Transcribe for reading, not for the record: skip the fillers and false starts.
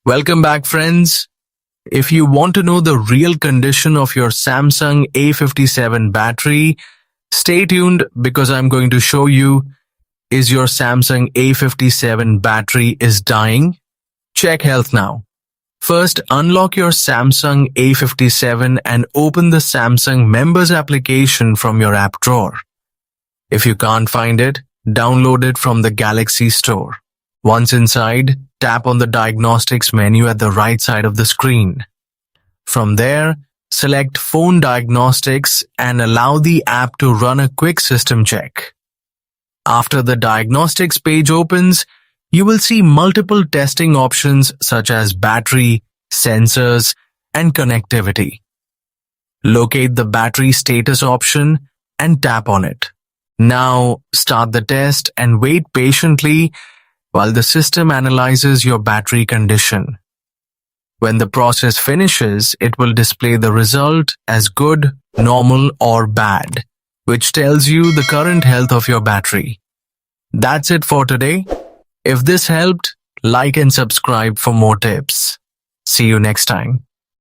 Welcome back, friends. If you want to know the real condition of your Samsung A57 battery, stay tuned because I'm going to show you, is your Samsung A57 battery is dying? Check health now. First, unlock your Samsung A57 and open the Samsung Members application from your app drawer. If you can't find it, download it from the Galaxy Store. Once inside, tap on the Diagnostics menu at the right side of the screen. From there, select Phone Diagnostics and allow the app to run a quick system check. After the Diagnostics page opens, you will see multiple testing options such as battery, sensors, and connectivity. Locate the battery status option and tap on it. Now, start the test and wait patiently while the system analyzes your battery condition. When the process finishes, it will display the result as good, normal, or bad, which tells you the current health of your battery. That's it for today. If this helped, like and subscribe for more tips. See you next time.